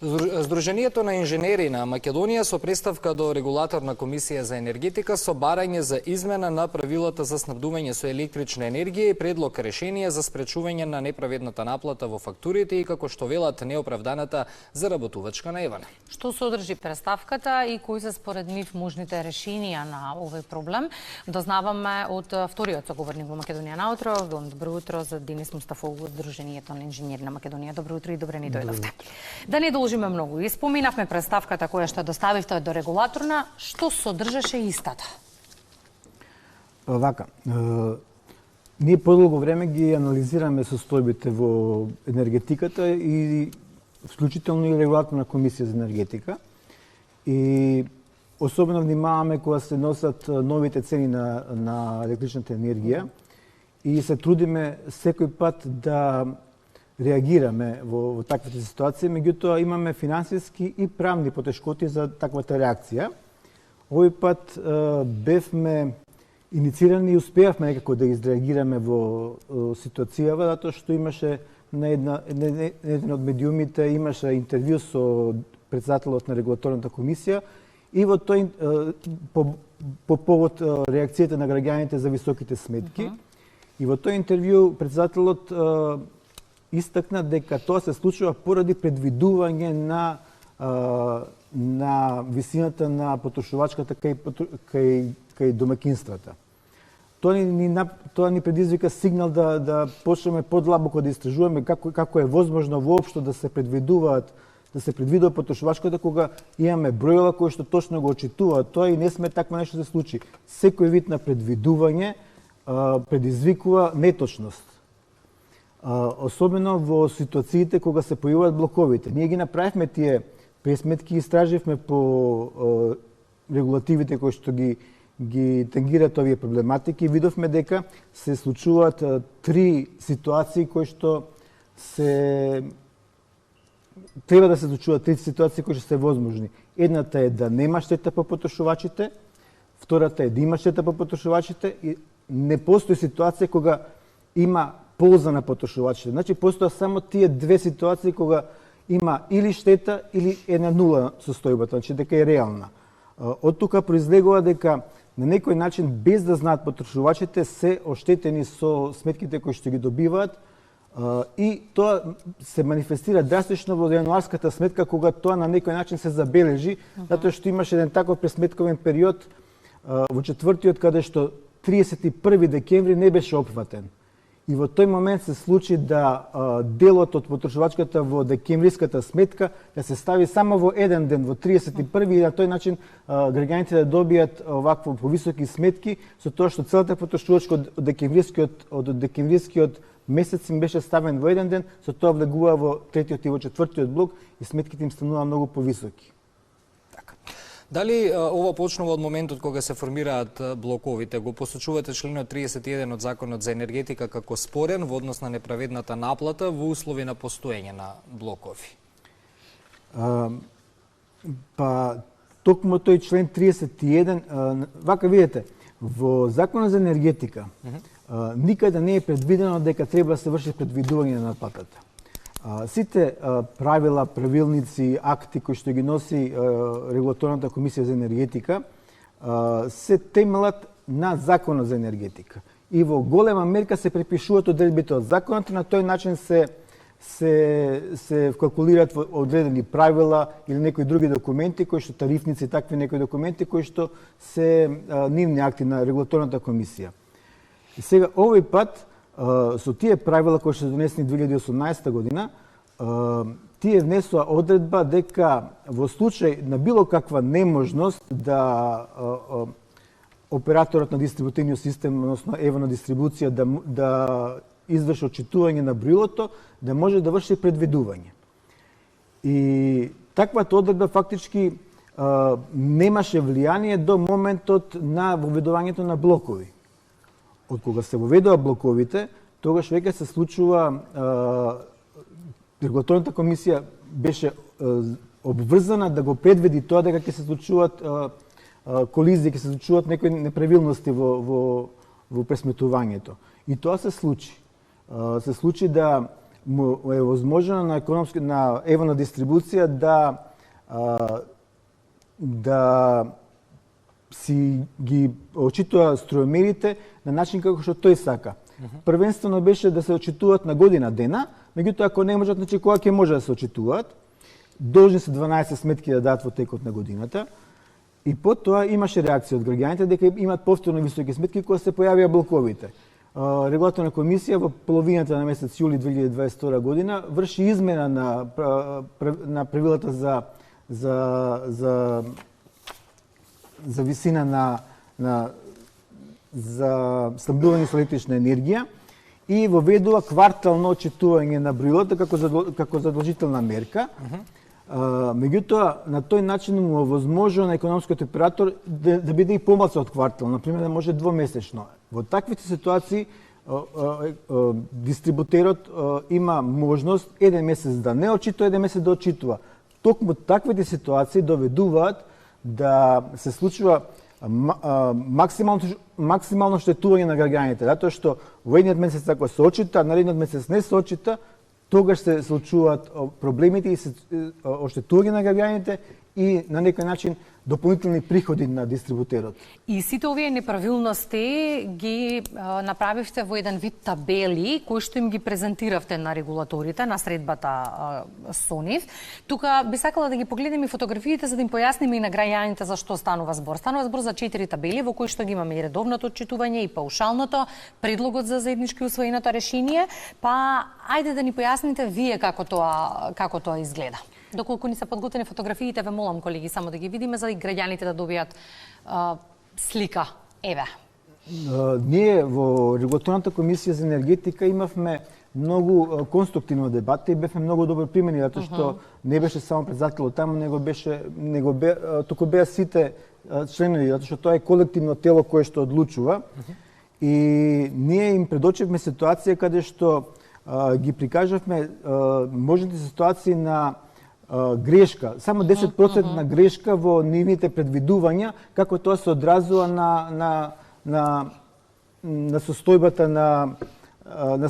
Сдруженијето на инженери на Македонија со представка до Регулаторна комисија за енергетика со барање за измена на правилата за снабдување со електрична енергија и предлог решение за спречување на неправедната наплата во фактурите и како што велат неоправданата заработувачка најавана. Што содржи представката и кои се според нив можните решенија на овој проблем? Дознаваме од вториот соговорник во Македонија наутро. Добро утро за Денис Мустафов од Сдруженијето на инженери на Македонија. Добро утро и добре ни дојдовте. Да не должиме многу. Испоминавме представката која што доставивте до регулаторна, што содржеше истата? Вака, ние подолго време ги анализираме состојбите во енергетиката и вклучително и Регулаторна комисија за енергетика. И особено внимаваме кога се носат новите цени на електричната енергија и се трудиме секој пат да реагираме во таквите ситуации, меѓутоа имаме финансиски и правни потешкоти за таквата реакција. Овој пат бевме иницирани и успеавме некако да изреагираме во ситуацијава, затоа што имаше на еден од медиумите имаше интервју со претседателот на Регулаторната комисија и во тој по повод реакцијата на граѓаните за високите сметки. И во тој интервју претседателот истакна дека тоа се случува поради предвидување на висината на потрошувачката кај домакинствата. Тоа ни предизвика сигнал да почнеме подлабоко да истражуваме како е возможно воопшто да се предвидува потрошувачката кога имаме бројила кои што точно го очитуваат тоа и не сме такво нешто да се случи. Секој вид на предвидување предизвикува неточност. Особено во ситуациите кога се појавуваат блоковите. Ние ги направивме тие пресметки и истраживме по регулативите кои што ги тангираат овие проблематики и видовме дека се случуваат три ситуации кои што треба да се случуваат три ситуации кои што се возможни. Едната е да нема штета по потрошувачите, втората е да има штета по потрошувачите и не постои ситуација кога има полза на потрошувачите. Значи, постоја само тие две ситуации кога има или штета или е на нула состојбата, значи дека е реална. Од тука произлегува дека на некој начин, без да знаат потрошувачите, се оштетени со сметките кои што ги добиваат и тоа се манифестира драстично во јануарската сметка, кога тоа на некој начин се забележи, затоа што имаше еден таков пресметковен период во четвртиот, каде што 31 декември не беше опфатен. И во тој момент се случи да делот од потрошувачката во декемвриската сметка да се стави само во еден ден, во 31 и на тој начин граѓаните да добијат овакво повисоки сметки, со тоа што целата потрошувачка од декемврискиот месец им беше ставен во еден ден, со тоа влегува во третиот и во четвртиот блок и сметките им станува многу повисоки. Дали ова почнува од моментот кога се формираат блоковите? Го посочувате членот 31 од Законот за енергетика како спорен во однос на неправедната наплата во услови на постоење на блокови? Токму тој член 31, вака видите, во Законот за енергетика никаде не е предвидено дека треба да се врши предвидување на наплатата. Сите правила, правилници, акти кои што ги носи Регулаторната комисија за енергетика се темелат на Законот за енергетика. И во голема мерка се препишуваат одредбите од законот и на тој начин се вкалкулираат во одредени правила или некои други документи кои што тарифници, такви некои документи кои што се нивни акти на Регулаторната комисија. И сега овој пат со тие правила кои што донесени 2018 година, тие внесоа одредба дека во случај на било каква неможност да операторот на дистрибутивниот систем, односно ЕВО на дистрибуција, да изврши отчитување на броилото, да може да врши предвидување. И таквата одредба фактички немаше влијание до моментот на воведувањето на блокови. Од кога се воведува блоковите, тогаш веќе се случува, Регулаторната комисија беше обврзана да го предвиди тоа дека ќе се случуваат колизии, ќе се случуваат некои неправилности во пресметувањето. И тоа се случи. Се случи да е возможно на евна дистрибуција да си ги очитува струјомерите на начин како што тој сака. Првенствено беше да се очитуваат на година дена, меѓутоа ако не можат, значи кога ќе може да се очитуваат, должни се 12 сметки да дадат во текот на годината. И потоа имаше реакција од граѓаните дека имаат повторно високи сметки кога се појавија блоковите. Регулаторна комисија во половината на месец јули 2022 година врши измена на правилата за висина за снабдување со електрична енергија и воведува квартално отчитување на броилата како задолжителна мерка. Меѓутоа, на тој начин му е возможно на економскиот оператор да биде и помалку од квартал, например да може двомесечно. Во таквите ситуации дистрибутерот има можност еден месец да не отчитува, еден месец да отчитува. Токму таквите ситуации доведуваат да се случува максимално штетување на граѓаните, затоа што во едниот месец ако се отчита, на наредниот месец не се отчита, тогаш се случуваат проблемите и оштетување на граѓаните и на некој начин дополнителни приходи на дистрибутерот. И сите овие неправилности ги направивте во еден вид табели кои што им ги презентиравте на регулаторите на средбата со нив. Тука би сакала да ги погледнеме и фотографиите за да им појасниме и на граѓаните за што станува збор. Станува збор за 4 табели во кои што ги имаме и редовното отчитување и паушалното, предлогот за заеднички усвоеното решение, па ајде да ни појасните вие како тоа изгледа. Доколку ни се подготвени фотографиите, ве молам колеги само да ги видиме за и граѓаните да добијат слика. Еве. Ние во Регулаторната комисија за енергетика имавме многу конструктивна дебата и бевме многу добро примени, затоа што не беше само председателот таму, туку беа сите членови, затоа што тоа е колективно тело кое што одлучува. И ние им предочевме ситуација каде што ги прикажавме можните ситуации на грешка, само 10% на грешка во нивните предвидувања, како тоа се одразува на состојбата на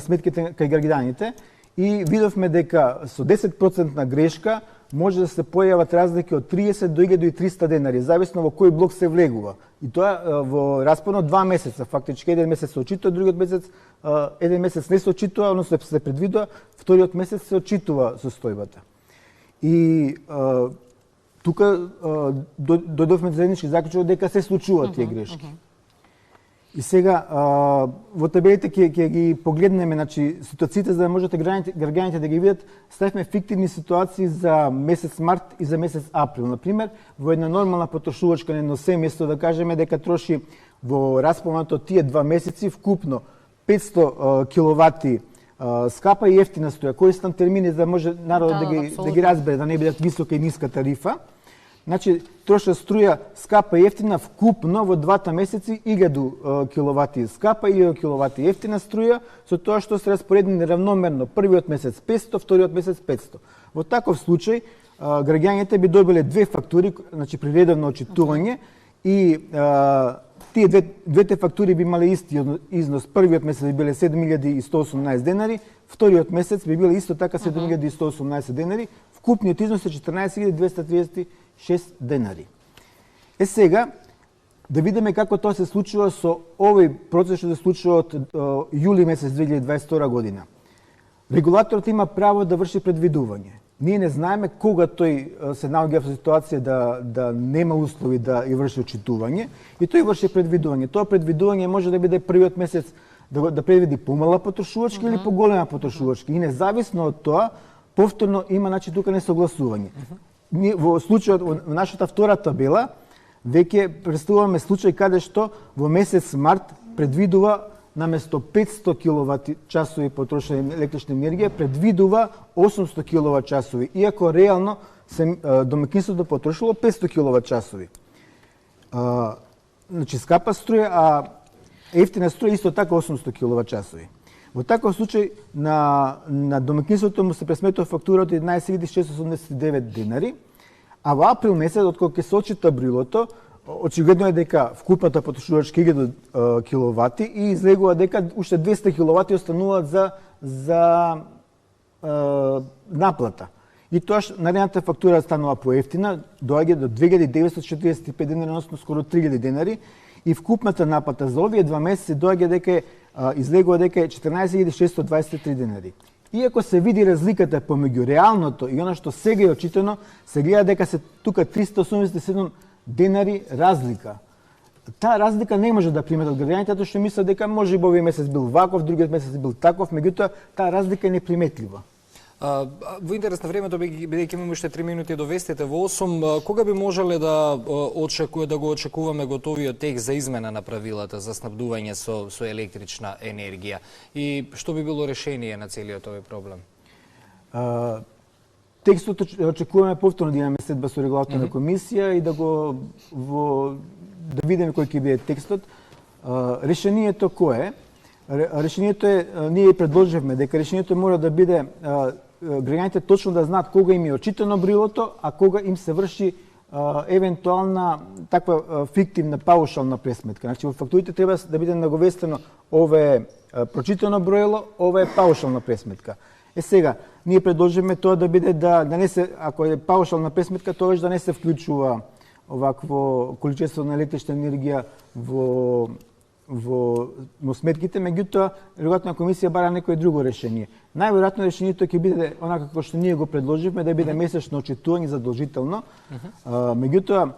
сметките кај граѓаните. И видовме дека со 10% на грешка може да се појават разлики од 30 до 1300 денари, зависно во кој блок се влегува. И тоа во распон од 2 месеца, фактички еден месец се отчитува, другиот месец еден месец не се отчитува, односно се предвидува, вториот месец се отчитува состојбата. И тука дојдовме до заеднички заклучок дека се случуваат тие грешки. И сега во табелите ќе ги погледнеме, значи ситуациите за да можете граѓаните да ги видат, ставивме фиктивни ситуации за месец март и за месец април. Например, во една нормална потрошувачка на едно семејство да кажеме дека троши во распонот од тие 2 месеци вкупно 500 киловати скапа и ефтина струја. Користам термини за да може народот да ги разбере, да не бидат висока и ниска тарифа. Значи, троша струја скапа и ефтина вкупно во 2 месеци 1000 киловати скапа и 1000 киловати ефтина струја, со тоа што се распоредени равномерно првиот месец 500, вториот месец 500. Во таков случај, граѓаните би добиле 2 фактури, значи при редовно отчитување и тие двете фактури би имале исти износ. Првиот месец би биле 7118 денари, вториот месец би биле исто така 7118 денари, вкупниот износ е 14236 денари. Сега, да видиме како тоа се случува со овој процес што се случува од јули месец 2022 година. Регулаторот има право да врши предвидување. Ние не знаеме кога тој се наоѓа во ситуација да нема услови да ја врши отчитување и тој врши предвидување. Тоа предвидување може да биде првиот месец да предвиди помала потрошувачка или поголема потрошувачка. И независно од тоа, повторно има, значи, тука несогласување. Во случајот, во нашата втора табела, веќе представуваме случај каде што во месец март предвидува наместо 500 киловати часови потрошена електрична енергија, предвидува 800 киловат часови, иако реално домаќинството потрошило 500 киловат часови. Значи, скапа струја, а ефтина струја исто така 800 киловат часови. Во таков случај на домаќинството му се пресметува фактура од 11.689 денари, а во април месец, откога ќе се отчита брилото, очигледно е дека вкупната потрошувачка 1000 киловати и излегува дека уште 200 киловати остануваат за наплата. И тоаш наредната фактура станува поевтина, доаѓа до 2945 денари, односно скоро 3000 денари, и вкупната наплата за овие 2 месеци доаѓа дека излегува дека е 14623 денари. Иако се види разликата помеѓу реалното и она што сега е очитано, се гледа дека се тука 387 денари разлика. Таа разлика не може да приметат граѓаните, затоа што мислат дека може би овој месец бил ваков, другиот месец бил таков, меѓутоа таа разлика е неприметлива. Во интерес на времето, бидејќи имаме уште 3 минути до вестите во 8, кога би можеле да го очекуваме готовиот текст за измена на правилата за снабдување со електрична енергија? И што би било решение на целиот овој проблем? Текстот очекуваме повторно да имаме следба со регулаторна комисија и да видиме кој ќе биде текстот. Решението кое е? Решението е, ние предложивме дека решението мора да биде граѓаните точно да знаат кога им е очитано брилото, а кога им се врши евентуална таква фиктивна паушална пресметка. Значи во фактурите треба да биде наговестено ова е прочитано броило, ова е паушална пресметка. Сега, ние предложиме тоа да биде да не се, ако е паушална пресметка, тоа да не се вклучува овакво количество на електрична енергија во сметките, меѓутоа регулаторна комисија бара некое друго решение. Најверојатно решението ќе биде онака како што ние го предложивме, да биде месечно отчитување задолжително. Меѓутоа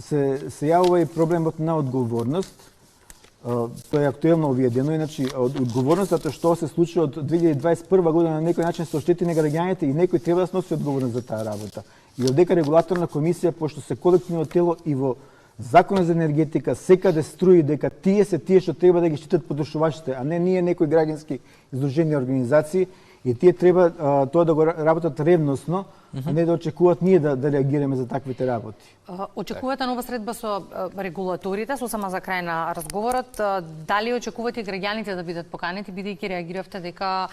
се јавува и проблемот на одговорност. Тоа е актуелно овие денови, значи одговорност затоа што се случува од 2021 година на некој начин се оштети на граѓаните и некој треба да сноси одговорност за таа работа. И одека регулаторна комисија, пошто се колективно тело и во Законот за енергетика секаде струи дека тие се тие што треба да ги штитат потрошувачите, а не ние некои граѓански издружени организации, и тие треба тоа да го работат ревносно, а не да очекуваат ние да реагираме за таквите работи. Очекувате нова средба со регулаторите, сосема за крај на разговорот. Дали очекувате граѓаните да бидат поканети, бидејќи реагиравте дека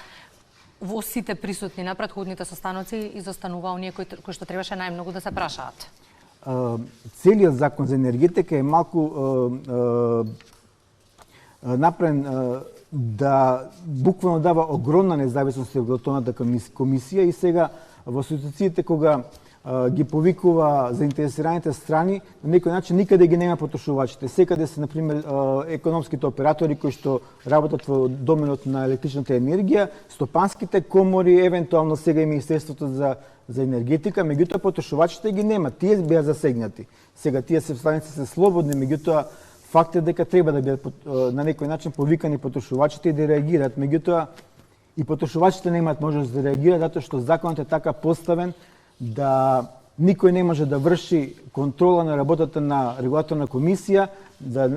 во сите присутни на претходните состаноци изостанува оние кои што требаше најмногу да се прашаат? Целиот закон за енергетика е малку направен да буквално дава огромна независност регулаторната комисија, и сега во ситуациите кога ги повикува заинтересираните страни, на некој начин никаде ги нема потрошувачите. Секаде се, например, економските оператори кои што работат во доменот на електричната енергија, стопанските комори, евентуално сега и Министерството за енергетика, меѓутоа потрошувачите ги нема. Тие беа засегнати. Сега тие станици се слободни, меѓутоа факт е дека треба да бидат на некој начин повикани потрошувачите и да реагираат. Меѓутоа и потрошувачите немаат можност да реагираат затоа што законот е така поставен да никој не може да врши контрола на работата на регулаторна комисија, да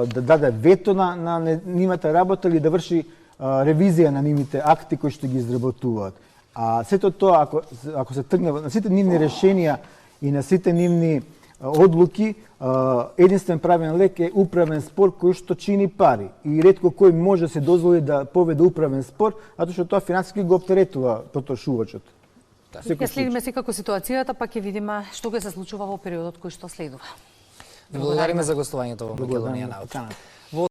даде вето на нивната работа или да врши ревизија на нивните акти кои што ги изработуваат. А сето тоа, ако се тргне на сите нивни решенија и на сите нивни одлуки, единствен правен лек е управен спор кој што чини пари. И ретко кој може да се дозволи да поведе управен спор, затоа што тоа финансиски го оптеретува потрошувачот. Ќе следиме секако ситуацијата, па ќе видиме што ќе се случува во периодот кој што следува. Благодариме за гостувањето во Македонија на утро.